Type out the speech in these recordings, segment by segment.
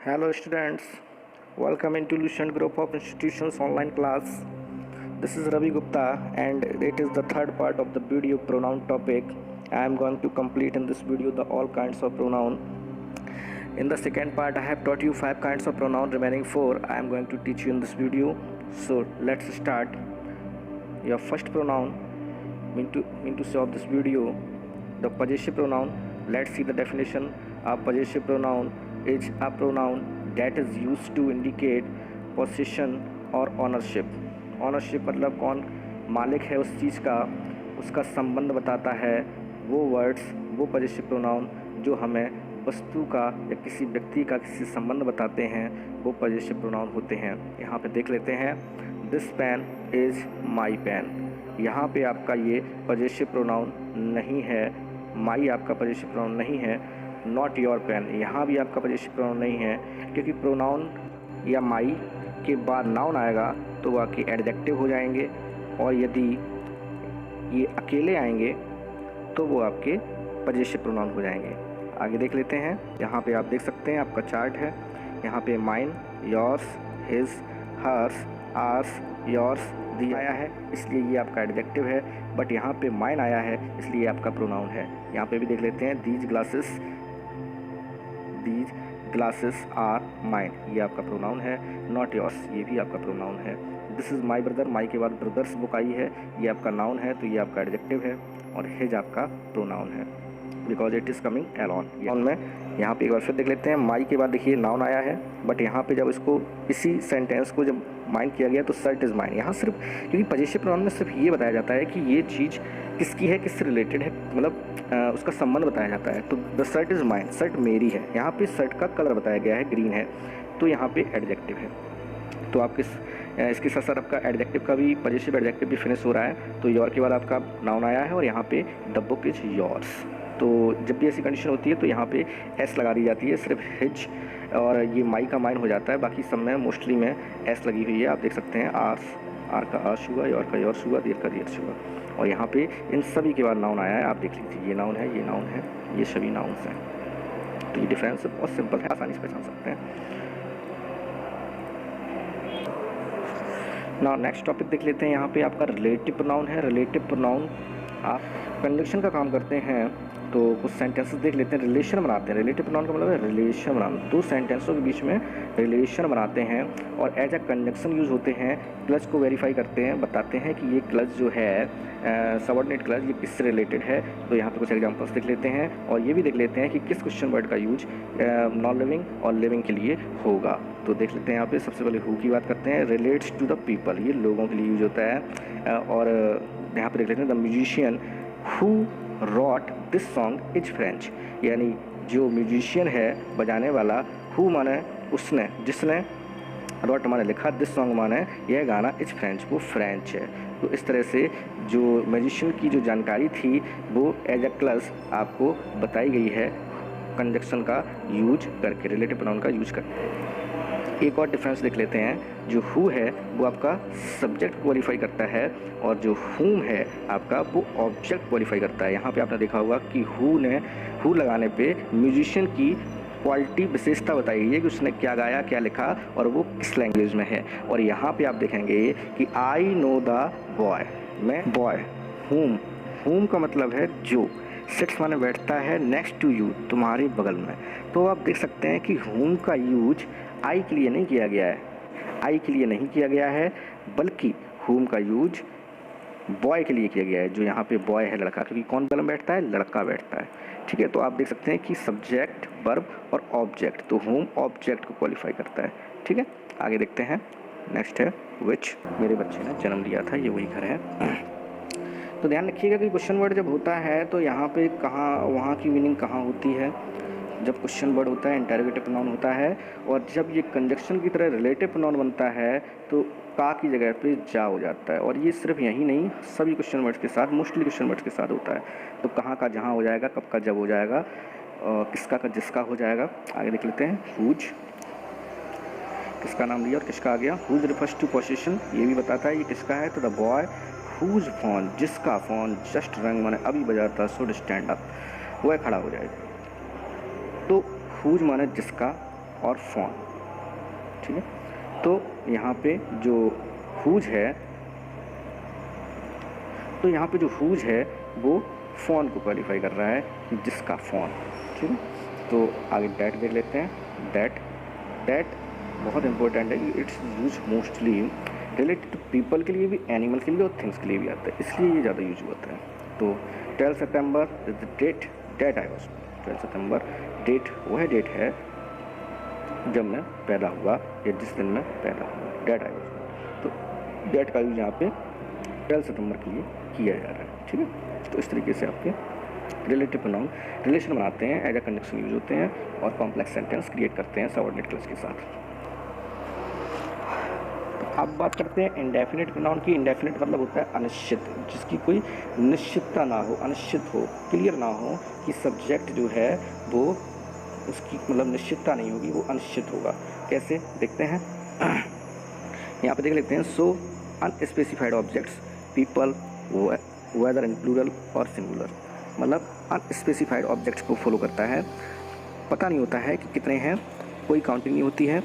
Hello students, welcome into Lucent Group of Institutions online class. This is Ravi Gupta and it is the third part of the video pronoun topic. I am going to complete in this video the all kinds of pronoun. In the second part I have taught you 5 kinds of pronoun, remaining 4 I am going to teach you in this video. So let's start. Your first pronoun mean to say of this video, the possessive pronoun. Let's see the definition. A possessive pronoun is a pronoun that is used to indicate possession or ownership. Ownership मतलब कौन मालिक है उस चीज़ का, उसका संबंध बताता है वो वर्ड्स, वो possessive pronoun जो हमें वस्तु का या किसी व्यक्ति का किसी संबंध बताते हैं, वो possessive pronoun होते हैं। यहाँ पे देख लेते हैं, this pen is my pen. यहाँ पे आपका ये possessive pronoun नहीं है, माई आपका possessive pronoun नहीं है, नॉट योर पेन यहाँ भी आपका possessive pronoun नहीं है, क्योंकि प्रोनाउन या माई के बाद नाउन आएगा तो वो आपके एडजेक्टिव हो जाएंगे, और यदि ये अकेले आएंगे तो वो आपके possessive pronoun हो जाएंगे। आगे देख लेते हैं। यहाँ पे आप देख सकते हैं, आपका चार्ट है। यहाँ पे mine, yours, his, hers, ours, yours दिया आया है, इसलिए ये आपका एडजेक्टिव है। बट यहाँ पे माइन आया है, इसलिए आपका प्रोनाउन है। यहाँ पे भी देख लेते हैं, दीज ग्लासेस आर माइन, ये आपका प्रोनाउन है। नॉट योर्स, ये भी आपका प्रोनाउन है। दिस इज़ माई ब्रदर, माई के बाद ब्रदर्स बुक आई है, ये आपका नाउन है, तो ये आपका एडजेक्टिव है। और हिज आपका प्रोनाउन है, because it is coming alone. में यहाँ पे एक बार फिर देख लेते हैं, माई के बाद देखिए नाउन आया है, बट यहाँ पे जब इसको इसी सेंटेंस को जब माइन किया गया तो शर्ट इज़ माइन। यहाँ सिर्फ क्योंकि possessive pronoun में सिर्फ ये बताया जाता है कि ये चीज़ किसकी है, किससे रिलेटेड है, मतलब उसका संबंध बताया जाता है। तो the shirt is mine, shirt मेरी है। यहाँ पे शर्ट का कलर बताया गया है, ग्रीन है, तो यहाँ पे एडजेक्टिव है। तो आपके इसके साथ साथ आपका एडजेक्टिव का भी possessive एडजेक्टिव भी फिनिश हो रहा है। तो योर के बाद आपका नाउन आया है और यहाँ पे द बुक इज़ योर्स। तो जब भी ऐसी कंडीशन होती है तो यहाँ पे एस लगा दी जाती है, सिर्फ हिज और ये माई का माइन हो जाता है, बाकी सब में मोस्टली में एस लगी हुई है। आप देख सकते हैं, आर का आर्स हुआ, योर का योर्स हुआ, देर का देर्स हुआ, और यहाँ पे इन सभी के बाद नाउन आया है। आप देख लीजिए, ये नाउन है, ये नाउन है, ये सभी नाउन्स हैं। तो ये डिफरेंस बहुत सिंपल है, आसानी से पहचान सकते हैं। ना नेक्स्ट टॉपिक देख लेते हैं। यहाँ पे आपका रिलेटिव प्रोनाउन है। रिलेटिव प्रोनाउन आप कंजंक्शन का काम करते हैं, तो कुछ सेंटेंसेस देख लेते हैं, रिलेशन बनाते हैं। रिलेटिव प्रोनाउन का मतलब है रिलेशन बनाना, दो सेंटेंसों के बीच में रिलेशन बनाते हैं और एज अ कंजंक्शन यूज़ होते हैं। क्लच को वेरीफाई करते हैं, बताते हैं कि ये क्लच जो है सबऑर्डिनेट क्लच, ये किससे रिलेटेड है। तो यहाँ पे कुछ एग्जांपल्स देख लेते हैं और ये भी देख लेते हैं कि किस क्वेश्चन वर्ड का यूज नॉन लिविंग और लिविंग के लिए होगा। तो देख लेते हैं, यहाँ पे सबसे पहले हु की बात करते हैं। रिलेट्स टू द पीपल, ये लोगों के लिए यूज होता है। और यहाँ पे देख लेते हैं, the musician who rot this song is French, यानी जो म्यूजिशियन है बजाने वाला, हु माने उसने, जिसने, रॉट माने लिखा, दिस सॉन्ग माने यह गाना, इज फ्रेंच, वो फ्रेंच है। तो इस तरह से जो म्यूजिशियन की जो जानकारी थी वो एज अ क्लच आपको बताई गई है कंजंक्शन का यूज करके, रिलेटिव प्रोनाउन का यूज करके। एक और डिफरेंस देख लेते हैं, जो हु है वो आपका सब्जेक्ट क्वालिफाई करता है और जो हुम है आपका वो ऑब्जेक्ट क्वालिफाई करता है। यहाँ पे आपने देखा होगा कि हु लगाने पे म्यूजिशियन की क्वालिटी, विशेषता बताई गई है कि उसने क्या गाया, क्या लिखा और वो किस लैंग्वेज में है। और यहाँ पे आप देखेंगे कि आई नो द बॉय, मैं बॉय, हुम का मतलब है जो, सिट्स माने बैठता है, नेक्स्ट टू यू, तुम्हारे बगल में। तो आप देख सकते हैं कि हुम का यूज आई के लिए नहीं किया गया है, आई के लिए नहीं किया गया है, बल्कि हुम का यूज बॉय के लिए किया गया है। जो यहाँ पे बॉय है लड़का, क्योंकि कौन बगल में बैठता है, लड़का बैठता है। ठीक है, तो आप देख सकते हैं कि सब्जेक्ट, वर्ब और ऑब्जेक्ट, तो हुम ऑब्जेक्ट को क्वालिफाई करता है। ठीक है, आगे देखते हैं। नेक्स्ट है विच, मेरे बच्चे ने जन्म लिया था, ये वही घर है। तो ध्यान रखिएगा कि क्वेश्चन वर्ड जब होता है तो यहाँ पे कहाँ, वहाँ की मीनिंग कहाँ होती है। जब क्वेश्चन वर्ड होता है इंटरोगेटिव प्रोनाउन होता है, और जब ये कंजंक्शन की तरह रिलेटिव प्रोनाउन बनता है तो का की जगह पे जा हो जाता है। और ये सिर्फ यही नहीं, सभी क्वेश्चन वर्ड्स के साथ, मोस्टली क्वेश्चन वर्ड्स के साथ होता है। तो कहाँ का जहाँ हो जाएगा, कब का जब हो जाएगा, किसका का जिसका हो जाएगा। आगे देख लेते हैं, हुज, किसका नाम लिया और किसका आ गया। हुज रिफर्स टू पोजीशन, ये भी बताता है ये किसका है। तो द बॉय हुज फोन, जिसका फ़ोन जस्ट रंग माने अभी बजा था, शुड स्टैंड अप, वह खड़ा हो जाएगा। तो हुज माने जिसका, और फॉन, ठीक है। तो यहाँ पे जो हुज है, तो यहाँ पे जो हुज है वो फ़ोन को क्वालिफाई कर रहा है, जिसका फ़ोन, ठीक है। तो आगे डैट देख लेते हैं। डैट बहुत इंपॉर्टेंट है कि it's use mostly related to people के लिए भी, एनिमल के लिए और थिंग्स के लिए भी आता है, इसलिए ये ज़्यादा यूज होता है। तो 12 सितंबर is the date that I was, 12 सितंबर डेट वो है, डेट है जब मैं पैदा हुआ या जिस दिन मैं पैदा हुआ, डेट आई वॉज। तो डेट का यूज यहाँ पे 12 सितंबर के लिए किया जा रहा है, ठीक है। तो इस तरीके से आपके रिलेटिव प्रोनाउन रिलेशन बनाते हैं, एज अ कंडक्शन यूज होते हैं और कॉम्प्लेक्स सेंटेंस क्रिएट करते हैं सबऑर्डिनेट क्लॉज के साथ। तो अब बात करते हैं इंडेफिनिट प्रोनाउन की। इंडेफिनिट मतलब होता है अनिश्चित, जिसकी कोई निश्चितता ना हो, अनिश्चित हो, क्लियर ना हो कि सब्जेक्ट जो है वो उसकी मतलब निश्चितता नहीं होगी, वो अनिश्चित होगा। कैसे देखते हैं, यहाँ पे देख लेते हैं। So unspecified objects, people, whether in plural और सिंगुलर, मतलब अनस्पेसिफाइड ऑब्जेक्ट्स को फॉलो करता है, पता नहीं होता है कि कितने हैं, कोई काउंटिंग नहीं होती है,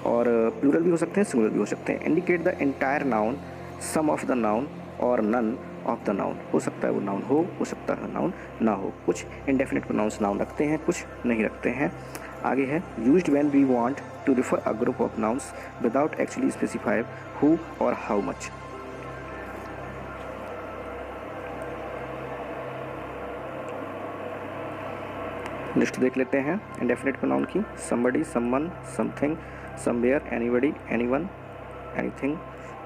और प्लूरल भी हो सकते हैं, सिंगुलर भी हो सकते हैं। Indicate the entire noun, some of the noun और नन ऑफ द नाउन, हो सकता है वो नाउन हो सकता है नाउन ना हो। कुछ इंडेफिनिट प्रोनाउंस नाउन रखते हैं, कुछ नहीं रखते हैं। आगे है used when we want to refer a group of nouns without actually specify who और हाउ मच। लिस्ट देख लेते हैं इंडेफिनिट प्रोनाउन की। Somebody, someone, something, somewhere, anybody, anyone, anything,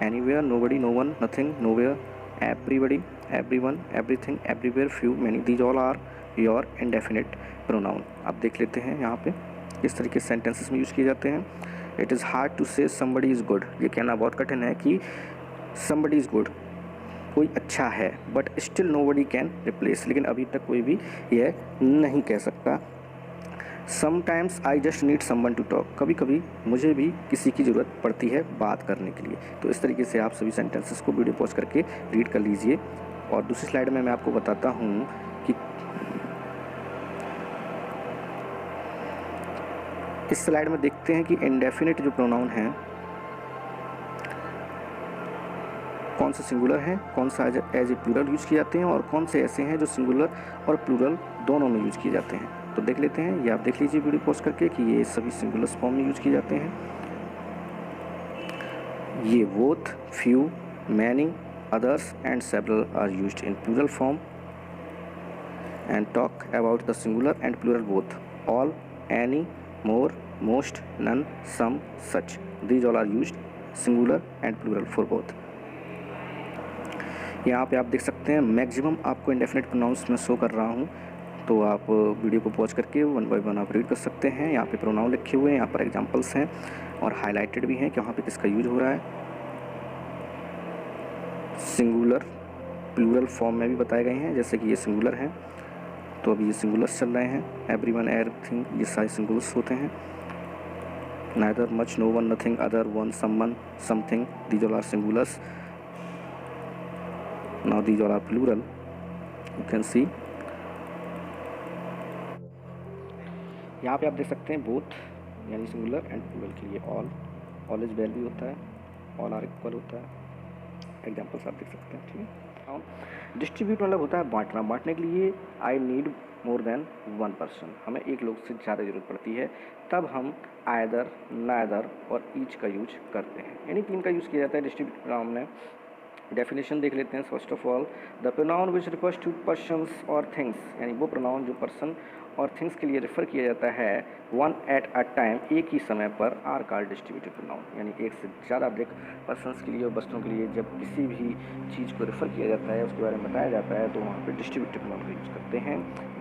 anywhere, nobody, no one, nothing, nowhere, everybody, everyone, everything, everywhere, few, many, these all are your indefinite pronoun. अब देख लेते हैं यहाँ पे किस तरीके से सेंटेंसेस में यूज़ किए जाते हैं। इट इज़ हार्ड टू से समबडी इज़ गुड, ये कहना बहुत कठिन है कि समबडी इज़ गुड, कोई अच्छा है, but still nobody can replace, लेकिन अभी तक कोई भी यह नहीं कह सकता। Sometimes I just need someone to talk, कभी कभी मुझे भी किसी की ज़रूरत पड़ती है बात करने के लिए। तो इस तरीके से आप सभी सेंटेंसेस को वीडियो पॉज करके रीड कर लीजिए। और दूसरी स्लाइड में मैं आपको बताता हूँ कि इस स्लाइड में देखते हैं कि इंडेफिनिट जो प्रोनाउन है कौन से सिंगुलर हैं, कौन सा एज ए प्लूरल यूज़ किए जाते हैं और कौन से ऐसे हैं जो सिंगुलर और प्लूरल दोनों में यूज़ किए जाते हैं। तो देख लेते हैं, ये आप देख लीजिए वीडियो पॉज करके कि ये सभी सिंगुलर फॉर्म में यूज़ किए जाते हैं। ये both, few, many, others and several are used in plural form and talk about the singular and plural both. All, any, more, most, none, some, such. These all are used singular and plural for both. यहाँ पे आप देख सकते हैं maximum आपको indefinite pronounce में show कर रहा हूँ, तो आप वीडियो को पॉज करके वन बाय वन आप रीड कर सकते हैं। यहाँ पे प्रोनाउन लिखे हुए हैं, यहाँ पर एग्जांपल्स हैं और हाईलाइटेड भी हैं कि वहाँ पे किसका यूज हो रहा है। सिंगुलर प्लूरल फॉर्म में भी बताए गए हैं, जैसे कि ये सिंगुलर हैं तो अभी ये सिंगुलर्स चल रहे हैं। एवरीवन, एवरीथिंग, ये सारे सिंगुलर्स होते हैं। Neither, much, no one, nothing, other, one, someone, something, these all are singulars. Now these all are plural, you can see. यहाँ पे आप देख सकते हैं बोथ यानी सिंगुलर एंड प्लूरल के लिए ऑल इज वेल भी होता है, ऑल आर इक्वल होता है। एग्जाम्पल्स आप देख सकते हैं, ठीक है। डिस्ट्रीब्यूट मतलब होता है बांटना, बांटने के लिए I need more than one person, हमें एक लोग से ज़्यादा ज़रूरत पड़ती है, तब हम आइदर, नाइदर और ईच का यूज करते हैं, यानी तीन का यूज़ किया जाता है डिस्ट्रीब्यूट प्रोनाउन में। डेफिनेशन देख लेते हैं। First of all, the pronoun which refers to persons और थिंग्स, यानी वो प्रोनाउन जो पर्सन और थिंग्स के लिए रेफ़र किया जाता है वन एट अ टाइम, एक ही समय पर, आर कॉल्ड डिस्ट्रीब्यूटिव प्रोनाउन, यानी एक से ज़्यादा अधिक पर्सन्स के लिए और वस्तुओं के लिए जब किसी भी चीज़ को रेफ़र किया जाता है, उसके बारे में बताया जाता है, तो वहाँ पे डिस्ट्रीब्यूटिव प्रोनाउन का यूज़ करते हैं,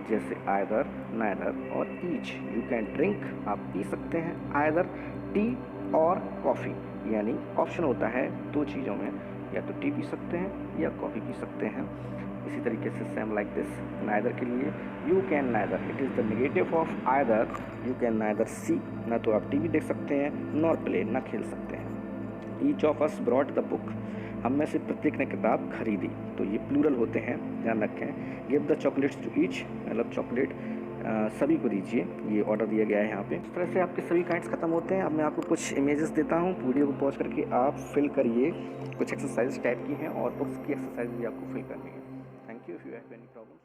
जैसे आइदर, नाइदर और ईच। यू कैन ड्रिंक, आप पी सकते हैं, आइदर टी और कॉफ़ी, यानी ऑप्शन होता है दो चीज़ों में, या तो टी पी सकते हैं या कॉफ़ी पी सकते हैं। इसी तरीके से सेम लाइक दिस, नाइदर के लिए you can neither, it is the negative of either, you can neither see, ना तो आप टीवी देख सकते हैं, नॉर प्ले, ना खेल सकते हैं। Each of us brought the book, हम में से प्रत्येक ने किताब खरीदी, तो ये प्लूरल होते हैं, ध्यान रखें। Give the chocolates to each, मतलब चॉकलेट सभी को दीजिए, ये ऑर्डर दिया गया है यहाँ पे। इस तरह से आपके सभी काइंड्स खत्म होते हैं। अब मैं आपको कुछ इमेजेस देता हूँ, वीडियो को पॉज करके आप फिल करिए। कुछ एक्सरसाइज टाइप की हैं और बुक्स की एक्सरसाइज भी आपको फिल करनी है। Thank you. If you have any problems